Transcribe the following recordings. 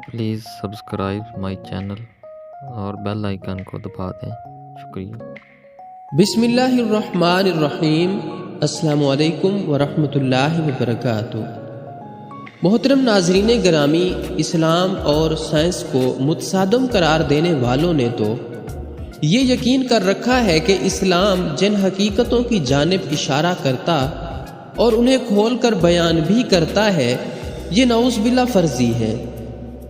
Please subscribe my channel اور bell icon کو دبا دیں۔ شکریہ۔ بسم اللہ الرحمن الرحیم۔ السلام علیکم ورحمۃ اللہ وبرکاتہ۔ محترم ناظرین گرامی، اسلام اور سائنس کو متصادم قرار دینے والوں نے تو یہ یقین کر رکھا ہے کہ اسلام جن حقیقتوں کی جانب اشارہ کرتا اور انہیں کھول کر بیان بھی کرتا ہے، یہ نعوذ باللہ فرضی ہے۔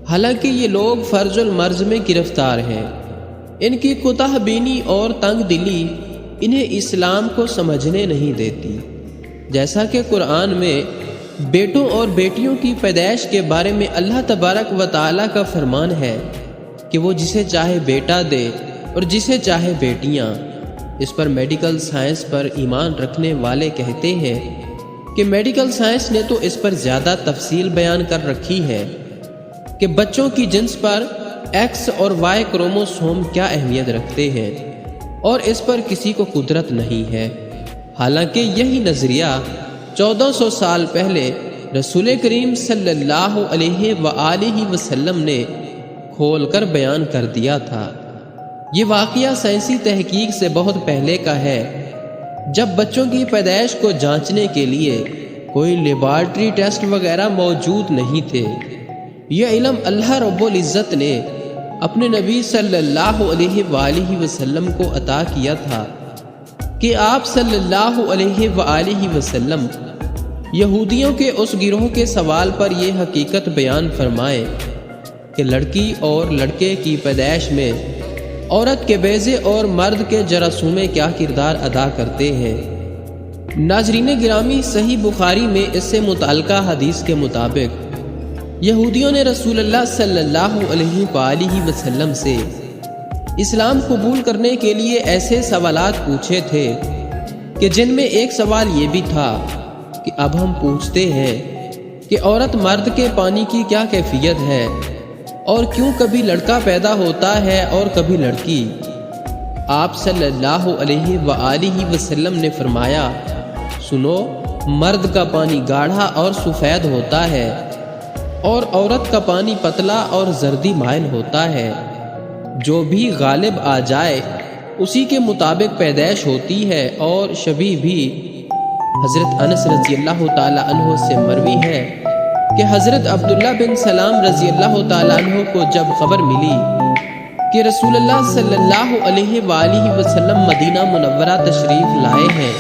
حالانکہ یہ لوگ فرض المرض میں گرفتار ہیں۔ ان کی کوتاہ بینی اور تنگ دلی انہیں اسلام کو سمجھنے نہیں دیتی۔ جیسا کہ قرآن میں بیٹوں اور بیٹیوں کی پیدائش کے بارے میں اللہ تبارک و تعالیٰ کا فرمان ہے کہ وہ جسے چاہے بیٹا دے اور جسے چاہے بیٹیاں۔ اس پر میڈیکل سائنس پر ایمان رکھنے والے کہتے ہیں کہ میڈیکل سائنس نے تو اس پر زیادہ تفصیل بیان کر رکھی ہے کہ بچوں کی جنس پر ایکس اور وائی کروموسوم کیا اہمیت رکھتے ہیں، اور اس پر کسی کو قدرت نہیں ہے۔ حالانکہ یہی نظریہ 1400 سال پہلے رسول کریم صلی اللہ علیہ وآلہ وسلم نے کھول کر بیان کر دیا تھا۔ یہ واقعہ سائنسی تحقیق سے بہت پہلے کا ہے، جب بچوں کی پیدائش کو جانچنے کے لیے کوئی لیبارٹری ٹیسٹ وغیرہ موجود نہیں تھے۔ یہ علم اللہ رب العزت نے اپنے نبی صلی اللہ علیہ وآلہ وسلم کو عطا کیا تھا کہ آپ صلی اللہ علیہ وآلہ وسلم یہودیوں کے اس گروہ کے سوال پر یہ حقیقت بیان فرمائیں کہ لڑکی اور لڑکے کی پیدائش میں عورت کے بیضے اور مرد کے جراثومے کیا کردار ادا کرتے ہیں۔ ناظرین گرامی، صحیح بخاری میں اس سے متعلقہ حدیث کے مطابق یہودیوں نے رسول اللہ صلی اللہ علیہ وآلہ وسلم سے اسلام قبول کرنے کے لیے ایسے سوالات پوچھے تھے کہ جن میں ایک سوال یہ بھی تھا کہ اب ہم پوچھتے ہیں کہ عورت مرد کے پانی کی کیا کیفیت ہے، اور کیوں کبھی لڑکا پیدا ہوتا ہے اور کبھی لڑکی۔ آپ صلی اللہ علیہ وآلہ وسلم نے فرمایا، سنو، مرد کا پانی گاڑھا اور سفید ہوتا ہے اور عورت کا پانی پتلا اور زردی مائل ہوتا ہے۔ جو بھی غالب آ جائے اسی کے مطابق پیدائش ہوتی ہے، اور شبیہ بھی حضرت انس رضی اللہ تعالی عنہ سے مروی ہے کہ حضرت عبداللہ بن سلام رضی اللہ تعالی عنہ کو جب خبر ملی کہ رسول اللہ صلی اللہ علیہ وآلہ وسلم مدینہ منورہ تشریف لائے ہیں،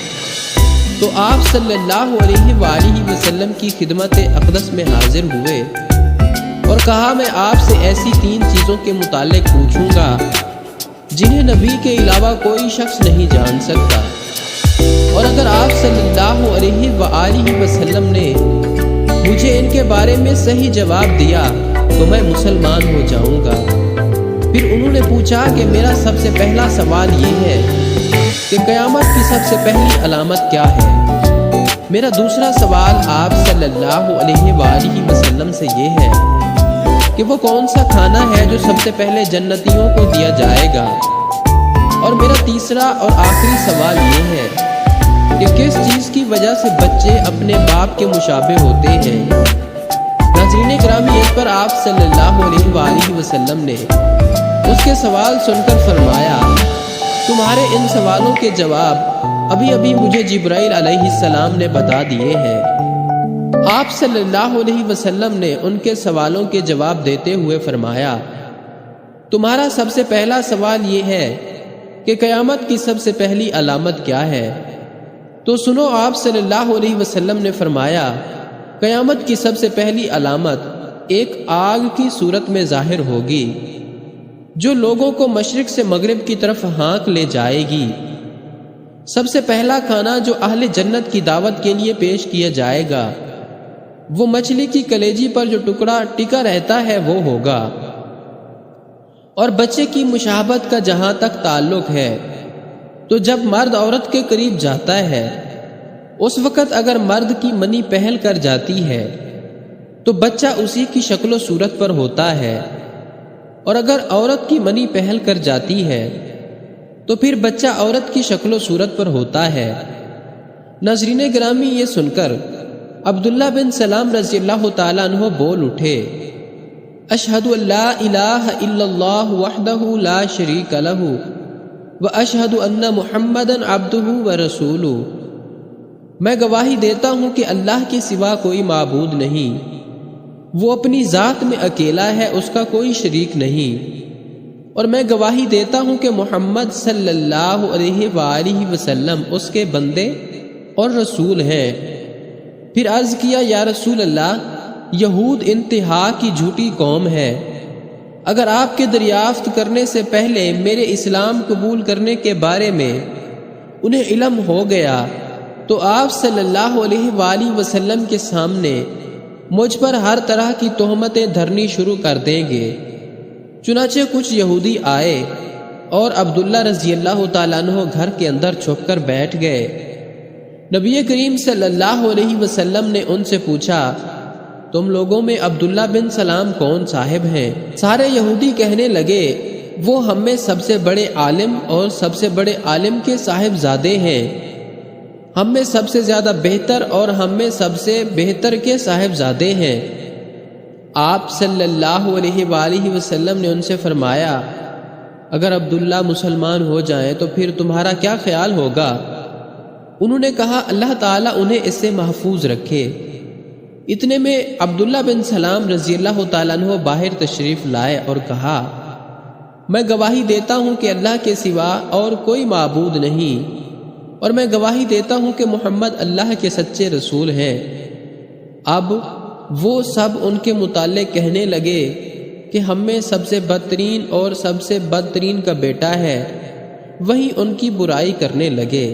تو آپ صلی اللہ علیہ وآلہ وسلم کی خدمت اقدس میں حاضر ہوئے اور کہا، میں آپ سے ایسی 3 چیزوں کے متعلق پوچھوں گا جنہیں نبی کے علاوہ کوئی شخص نہیں جان سکتا، اور اگر آپ صلی اللہ علیہ وآلہ وسلم نے مجھے ان کے بارے میں صحیح جواب دیا تو میں مسلمان ہو جاؤں گا۔ پھر انہوں نے پوچھا کہ میرا سب سے پہلا سوال یہ ہے کہ قیامت کی سب سے پہلی علامت کیا ہے؟ میرا دوسرا سوال آپ صلی اللہ علیہ وآلہ وسلم سے یہ ہے کہ وہ کون سا کھانا ہے جو سب سے پہلے جنتیوں کو دیا جائے گا؟ اور میرا تیسرا اور آخری سوال یہ ہے کہ کس چیز کی وجہ سے بچے اپنے باپ کے مشابہ ہوتے ہیں؟ ناظرین گرامی، اس پر آپ صلی اللہ علیہ وآلہ وسلم نے اس کے سوال سن کر فرمایا، تمہارے ان سوالوں کے جواب ابھی مجھے جبرائیل علیہ السلام نے بتا دیے ہیں۔ آپ صلی اللہ علیہ وسلم نے ان کے سوالوں کے جواب دیتے ہوئے فرمایا، تمہارا سب سے پہلا سوال یہ ہے کہ قیامت کی سب سے پہلی علامت کیا ہے؟ تو سنو، آپ صلی اللہ علیہ وسلم نے فرمایا، قیامت کی سب سے پہلی علامت ایک آگ کی صورت میں ظاہر ہوگی جو لوگوں کو مشرق سے مغرب کی طرف ہانک لے جائے گی۔ سب سے پہلا کھانا جو اہل جنت کی دعوت کے لیے پیش کیا جائے گا وہ مچھلی کی کلیجی پر جو ٹکڑا ٹکا رہتا ہے وہ ہوگا۔ اور بچے کی مشابہت کا جہاں تک تعلق ہے تو جب مرد عورت کے قریب جاتا ہے اس وقت اگر مرد کی منی پہل کر جاتی ہے تو بچہ اسی کی شکل و صورت پر ہوتا ہے، اور اگر عورت کی منی پہل کر جاتی ہے تو پھر بچہ عورت کی شکل و صورت پر ہوتا ہے۔ ناظرین گرامی، یہ سن کر عبداللہ بن سلام رضی اللہ تعالیٰ عنہ بول اٹھے اشہد ان لا الہ الا اللہ وحدہ لا شریک لہ واشہد ان محمدا عبدہ ورسولہ، میں گواہی دیتا ہوں کہ اللہ کے سوا کوئی معبود نہیں، وہ اپنی ذات میں اکیلا ہے، اس کا کوئی شریک نہیں، اور میں گواہی دیتا ہوں کہ محمد صلی اللہ علیہ وآلہ وسلم اس کے بندے اور رسول ہیں۔ پھر عرض کیا یا رسول اللہ، یہود انتہا کی جھوٹی قوم ہے، اگر آپ کے دریافت کرنے سے پہلے میرے اسلام قبول کرنے کے بارے میں انہیں علم ہو گیا تو آپ صلی اللہ علیہ وآلہ وسلم کے سامنے مجھ پر ہر طرح کی تہمتیں دھرنی شروع کر دیں گے۔ چنانچہ کچھ یہودی آئے اور عبداللہ رضی اللہ تعالیٰ عنہ گھر کے اندر چھپ کر بیٹھ گئے۔ نبی کریم صلی اللہ علیہ وسلم نے ان سے پوچھا، تم لوگوں میں عبداللہ بن سلام کون صاحب ہیں؟ سارے یہودی کہنے لگے، وہ ہم میں سب سے بڑے عالم اور سب سے بڑے عالم کے صاحبزادے ہیں، ہم میں سب سے زیادہ بہتر اور ہم میں سب سے بہتر کے صاحبزادے ہیں۔ آپ صلی اللہ علیہ وآلہ وسلم نے ان سے فرمایا، اگر عبداللہ مسلمان ہو جائیں تو پھر تمہارا کیا خیال ہوگا؟ انہوں نے کہا، اللہ تعالیٰ انہیں اس سے محفوظ رکھے۔ اتنے میں عبداللہ بن سلام رضی اللہ تعالیٰ عنہ باہر تشریف لائے اور کہا، میں گواہی دیتا ہوں کہ اللہ کے سوا اور کوئی معبود نہیں، اور میں گواہی دیتا ہوں کہ محمد اللہ کے سچے رسول ہیں۔ اب وہ سب ان کے متعلق کہنے لگے کہ ہم میں سب سے بدترین اور سب سے بدترین کا بیٹا ہے، وہیں ان کی برائی کرنے لگے۔